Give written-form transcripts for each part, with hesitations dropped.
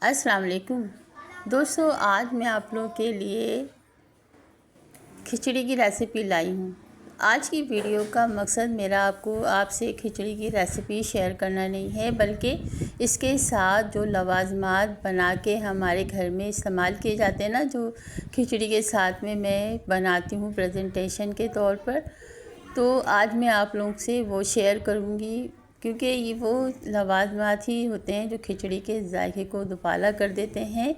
अस्सलाम वालेकुम दोस्तों, आज मैं आप लोगों के लिए खिचड़ी की रेसिपी लाई हूँ। आज की वीडियो का मकसद मेरा आपसे खिचड़ी की रेसिपी शेयर करना नहीं है, बल्कि इसके साथ जो लवाजमात बना के हमारे घर में इस्तेमाल किए जाते हैं ना, जो खिचड़ी के साथ में मैं बनाती हूँ प्रेजेंटेशन के तौर पर, तो आज मैं आप लोगों से वो शेयर करूँगी। क्योंकि ये वो लवाजमात ही होते हैं जो खिचड़ी के जायके को दुबाला कर देते हैं,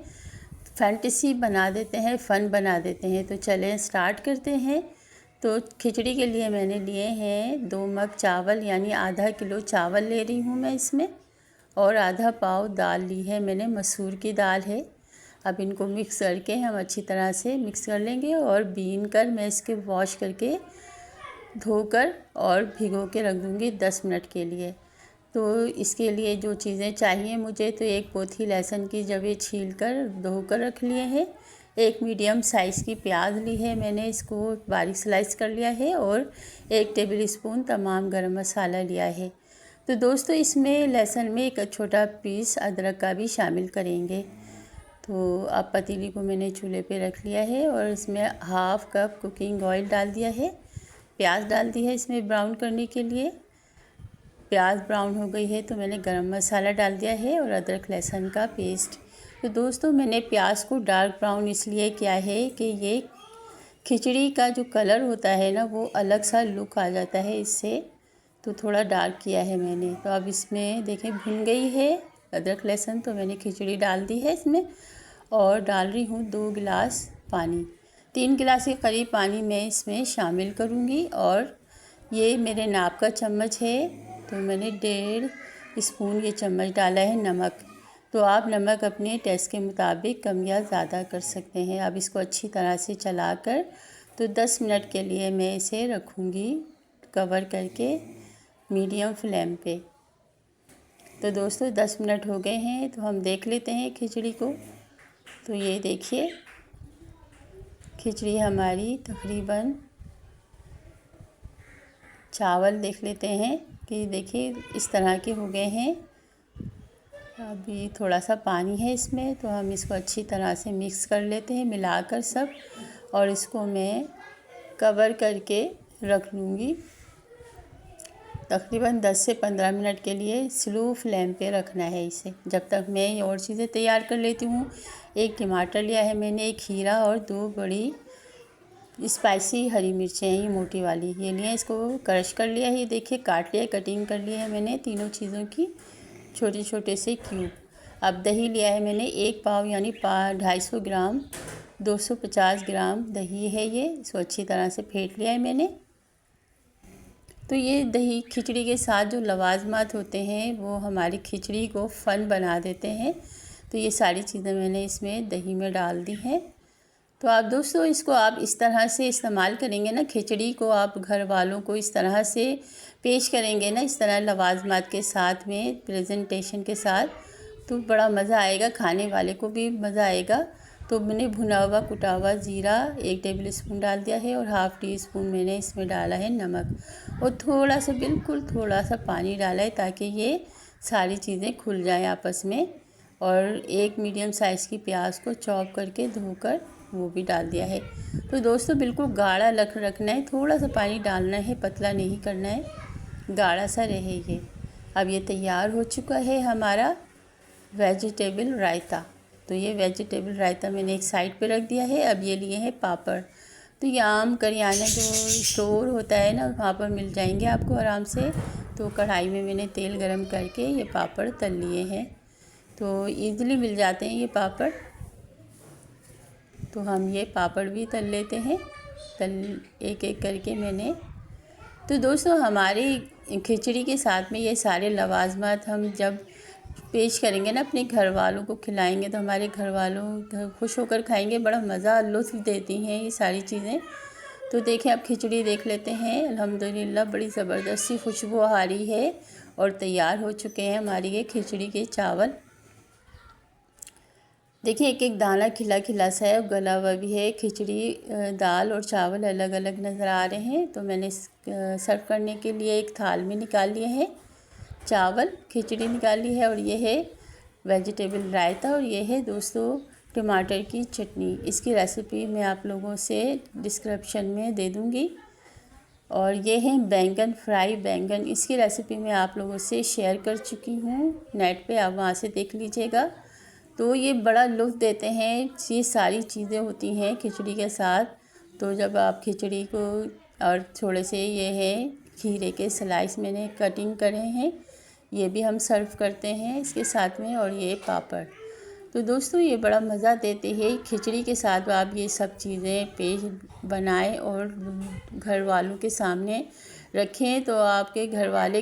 फैंटेसी बना देते हैं, फ़न बना देते हैं। तो चलें स्टार्ट करते हैं। तो खिचड़ी के लिए मैंने लिए हैं 2 मग चावल, यानी आधा किलो चावल ले रही हूँ मैं इसमें, और आधा पाव दाल ली है मैंने, मसूर की दाल है। अब इनको मिक्स करके हम अच्छी तरह से मिक्स कर लेंगे और बीन कर मैं इसके वॉश करके धोकर और भिगो के रख दूँगी 10 मिनट के लिए। तो इसके लिए जो चीज़ें चाहिए मुझे, तो एक पोथी लहसुन की जवें छील कर धोकर रख लिए हैं, एक मीडियम साइज़ की प्याज ली है मैंने, इसको बारीक स्लाइस कर लिया है, और 1 टेबल स्पून तमाम गरम मसाला लिया है। तो दोस्तों, इसमें लहसुन में एक छोटा पीस अदरक का भी शामिल करेंगे। तो अब पतीली को मैंने चूल्हे पे रख लिया है और इसमें हाफ़ कप कुकिंग ऑयल डाल दिया है, प्याज डाल दी है इसमें ब्राउन करने के लिए। प्याज ब्राउन हो गई है तो मैंने गरम मसाला डाल दिया है और अदरक लहसुन का पेस्ट। तो दोस्तों, मैंने प्याज को डार्क ब्राउन इसलिए किया है कि ये खिचड़ी का जो कलर होता है ना, वो अलग सा लुक आ जाता है इससे, तो थोड़ा डार्क किया है मैंने। तो अब इसमें देखें भुन गई है अदरक लहसुन, तो मैंने खिचड़ी डाल दी है इसमें और डाल रही हूँ 2 गिलास पानी। 3 गिलास के करीब पानी मैं इसमें शामिल करूँगी। और ये मेरे नाप का चम्मच है, तो मैंने 1.5 स्पून ये चम्मच डाला है नमक। तो आप नमक अपने टेस्ट के मुताबिक कम या ज़्यादा कर सकते हैं। अब इसको अच्छी तरह से चलाकर तो 10 मिनट के लिए मैं इसे रखूँगी कवर करके मीडियम फ्लेम पे। तो दोस्तों, 10 मिनट हो गए हैं, तो हम देख लेते हैं खिचड़ी को। तो ये देखिए, खिचड़ी हमारी तकरीबन, चावल देख लेते हैं कि देखिए इस तरह के हो गए हैं। अभी थोड़ा सा पानी है इसमें, तो हम इसको अच्छी तरह से मिक्स कर लेते हैं मिलाकर सब, और इसको मैं कवर करके रख लूँगी तकरीबन 10 से 15 मिनट के लिए। स्लो फ्लेम पे रखना है इसे, जब तक मैं ये और चीज़ें तैयार कर लेती हूँ। 1 टमाटर लिया है मैंने, 1 खीरा और 2 बड़ी स्पाइसी हरी मिर्चें हैं, ये मोटी वाली ये लिए। इसको क्रश कर लिया है, ये देखिए काट लिया, कटिंग कर लिया है मैंने तीनों चीज़ों की छोटे छोटे से क्यूब। अब दही लिया है मैंने 1 पाव, यानी 250 ग्राम, 250 ग्राम दही है ये। इसको अच्छी तरह से फेंट लिया है मैंने। तो ये दही खिचड़ी के साथ जो लवाजमात होते हैं वो हमारी खिचड़ी को फ़न बना देते हैं। तो ये सारी चीज़ें मैंने इसमें दही में डाल दी हैं। तो आप दोस्तों, इसको आप इस तरह से इस्तेमाल करेंगे ना, खिचड़ी को आप घर वालों को इस तरह से पेश करेंगे ना, इस तरह लवाजमात के साथ में, प्रेजेंटेशन के साथ, तो बड़ा मज़ा आएगा, खाने वाले को भी मज़ा आएगा। तो मैंने भुना हुआ कुटा हुआ ज़ीरा 1 टेबल स्पून डाल दिया है, और हाफ़ टी स्पून मैंने इसमें डाला है नमक, और थोड़ा सा, बिल्कुल थोड़ा सा पानी डाला है ताकि ये सारी चीज़ें खुल जाएँ आपस में। और 1 मीडियम साइज़ की प्याज को चॉप करके धोकर वो भी डाल दिया है। तो दोस्तों, बिल्कुल गाढ़ा रखना है, थोड़ा सा पानी डालना है, पतला नहीं करना है, गाढ़ा सा रहे ये। अब ये तैयार हो चुका है हमारा वेजिटेबल रायता। तो ये वेजिटेबल रायता मैंने एक साइड पे रख दिया है। अब ये लिए हैं पापड़। तो ये आम करियाना जो स्टोर होता है ना, वहाँ पर मिल जाएंगे आपको आराम से। तो कढ़ाई में मैंने तेल गरम करके ये पापड़ तल लिए हैं, तो ईज़िली मिल जाते हैं ये पापड़। तो हम ये पापड़ भी तल लेते हैं, एक एक करके मैंने। तो दोस्तों, हमारी खिचड़ी के साथ में ये सारे लवाजमात हम जब पेश करेंगे ना, अपने घर वालों को खिलाएंगे, तो हमारे घर वालों खुश होकर खाएंगे, बड़ा मज़ा लुत्फ़ देती हैं ये सारी चीज़ें। तो देखें, अब खिचड़ी देख लेते हैं। अल्हम्दुलिल्लाह बड़ी ज़बरदस्त सी खुशबू आ रही है और तैयार हो चुके हैं हमारी ये खिचड़ी के चावल। देखिए, एक एक दाना खिला खिला सा है, गला हुआ भी है। खिचड़ी, दाल और चावल अलग अलग नज़र आ रहे हैं। तो मैंने सर्व करने के लिए एक थाल में निकाल लिए हैं, चावल खिचड़ी निकाल ली है, और ये है वेजिटेबल रायता और ये है दोस्तों टमाटर की चटनी। इसकी रेसिपी मैं आप लोगों से डिस्क्रिप्शन में दे दूँगी। और ये है बैंगन फ्राई बैंगन, इसकी रेसिपी मैं आप लोगों से शेयर कर चुकी हूँ नेट पे, आप वहाँ से देख लीजिएगा। तो ये बड़ा लुत्फ़ देते हैं, ये सारी चीज़ें होती हैं खिचड़ी के साथ। तो जब आप खिचड़ी को और थोड़े से ये है खीरे के स्लाइस मैंने कटिंग करे हैं, ये भी हम सर्व करते हैं इसके साथ में, और ये पापड़। तो दोस्तों ये बड़ा मज़ा देते हैं खिचड़ी के साथ। आप ये सब चीज़ें पेश बनाएं और घर वालों के सामने रखें तो आपके घर वाले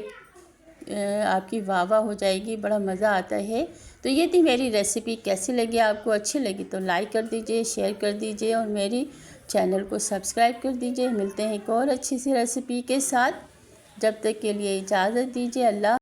आपकी वाह वाह हो जाएगी, बड़ा मज़ा आता है। तो ये थी मेरी रेसिपी, कैसी लगी आपको? अच्छी लगी तो लाइक कर दीजिए, शेयर कर दीजिए और मेरी चैनल को सब्सक्राइब कर दीजिए। मिलते हैं एक और अच्छी सी रेसिपी के साथ, जब तक के लिए इजाज़त दीजिए। अल्लाह।